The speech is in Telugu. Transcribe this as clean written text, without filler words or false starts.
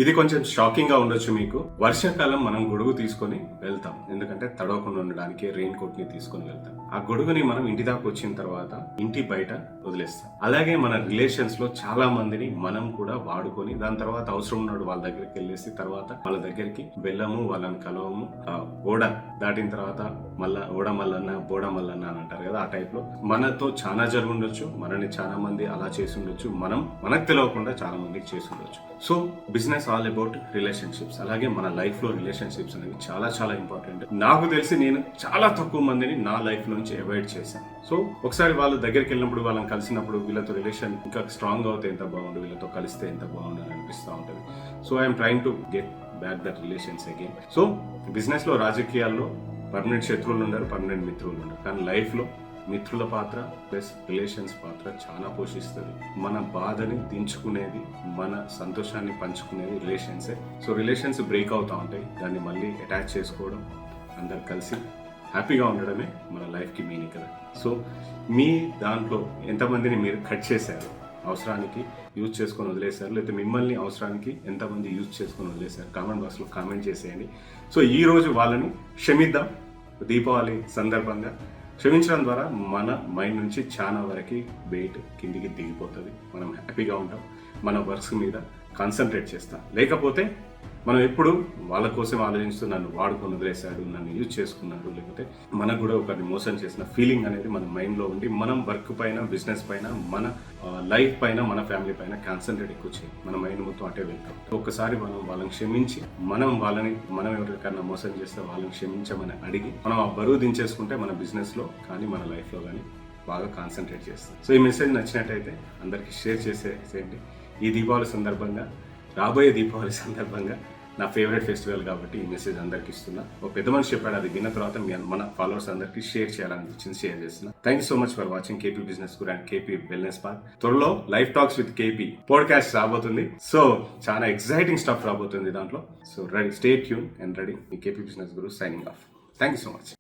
ఇది కొంచెం షాకింగ్ గా ఉండొచ్చు మీకు. వర్షాకాలం మనం గొడుగు తీసుకొని వెళ్తాం, ఎందుకంటే తడవకుండా ఉండడానికి రెయిన్ కోట్ ని తీసుకొని వెళ్తాం. ఆ గొడుగుని మనం ఇంటి దాకా వచ్చిన తర్వాత ఇంటి బయట వదిలేస్తాం. అలాగే మన రిలేషన్స్ లో చాలా మందిని మనం కూడా వాడుకొని దాని తర్వాత అవసరం ఉన్నాడు వాళ్ళ దగ్గరికి వెళ్ళేసి తర్వాత వాళ్ళ దగ్గరికి వెళ్ళము, వాళ్ళని కలవము. ఓడ దాటిన తర్వాత మళ్ళా ఓడ మల్లన్న బోడ మల్లన్న అని అంటారు కదా, ఆ టైప్ లో మనతో చాలా జరుగుండొచ్చు, మనని చాలా మంది అలా చేసి ఉండొచ్చు, మనం మనకు తెలియకుండా చాలా మందికి చేసి ఉండొచ్చు. So business all about relationships. అలాగే మన లైఫ్ లో రిలేషన్షిప్స్ అనేవి చాలా చాలా ఇంపార్టెంట్. నాకు తెలిసి నేను చాలా తక్కువ మందిని నా లైఫ్ నుంచి అవాయిడ్ చేశాను. సో ఒకసారి వాళ్ళ దగ్గరికి వెళ్ళినప్పుడు, వాళ్ళని కలిసినప్పుడు వీళ్ళతో రిలేషన్ ఇంకా స్ట్రాంగ్ అవుతే ఎంత బాగుండు, వీళ్ళతో కలిస్తే ఎంత బాగుండు అని అనిపిస్తూ ఉంటుంది. So I'm trying to get back that relations again. So business లో, రాజకీయాల్లో పర్మనెంట్ శత్రువులు ఉండరు, పర్మనెంట్ మిత్రులు ఉండరు. కానీ లైఫ్ లో మిత్రుల పాత్ర ప్లస్ రిలేషన్స్ పాత్ర చాలా పోషిస్తుంది. మన బాధని దించుకునేది, మన సంతోషాన్ని పంచుకునేది రిలేషన్సే. సో రిలేషన్స్ బ్రేక్ అవుతూ ఉంటాయి, దాన్ని మళ్ళీ అటాచ్ చేసుకోవడం, అందరు కలిసి హ్యాపీగా ఉండడమే మన లైఫ్కి మీనింగ్ కదా. సో మీ దాంట్లో ఎంతమందిని మీరు కట్ చేశారు, అవసరానికి యూజ్ చేసుకొని వదిలేశారు, లేకపోతే మిమ్మల్ని అవసరానికి ఎంతమంది యూజ్ చేసుకొని వదిలేశారు, కామెంట్ బాక్స్లో కామెంట్ చేసేయండి. సో ఈరోజు వాళ్ళని క్షమిద్దాం. దీపావళి సందర్భంగా క్షమించడం ద్వారా మన మైండ్ నుంచి చాలా వరకు వెయిట్ కిందికి దిగిపోతుంది. మనం హ్యాపీగా ఉంటాం, మన వర్క్స్ మీద కాన్సన్ట్రేట్ చేస్తాం. లేకపోతే మనం ఎప్పుడు వాళ్ళ కోసం ఆలోచిస్తూ నన్ను వాడుకొని వదిలేశాడు, నన్ను యూజ్ చేసుకున్నాడు, లేకపోతే మనకు కూడా ఒకరిని మోసం చేసిన ఫీలింగ్ అనేది మన మైండ్లో ఉండి మనం వర్క్ పైన, బిజినెస్ పైన, మన లైఫ్ పైన, మన ఫ్యామిలీ పైన కాన్సన్ట్రేట్ ఎక్కువ చేయాలి. మన మైండ్ మొత్తం అటే వెళ్తాం. ఒక్కసారి మనం వాళ్ళని క్షమించి, మనం ఎవరికైనా మోసం చేస్తే వాళ్ళని క్షమించమని అడిగి మనం ఆ బరువు దించేసుకుంటే మన బిజినెస్లో కానీ మన లైఫ్లో కానీ బాగా కాన్సన్ట్రేట్ చేస్తాం. సో ఈ మెసేజ్ నచ్చినట్టయితే అందరికీ షేర్ చేసేయండి. ఈ దీపావళి సందర్భంగా, రాబోయే దీపావళి సందర్భంగా, నా ఫేవరెట్ ఫెస్టివల్ కాబట్టి ఈ మెసేజ్ అందరికి ఇస్తున్నా. ఒక పెద్ద మనిషి చెప్పాడు, అది విన్న తర్వాత మన ఫాలోవర్స్ అందరికి షేర్ చేయాలనిపించింది, షేర్ చేస్తున్నా. Thank you so much for watching KP business guru and KP wellness park. త్వరలో life talks with KP podcast రాబోతుంది. సో చాలా ఎక్సైటింగ్ స్టఫ్ రాబోతుంది దాంట్లో. So ready, stay tune and ready. మీ KP business guru signing off. Thank you so much.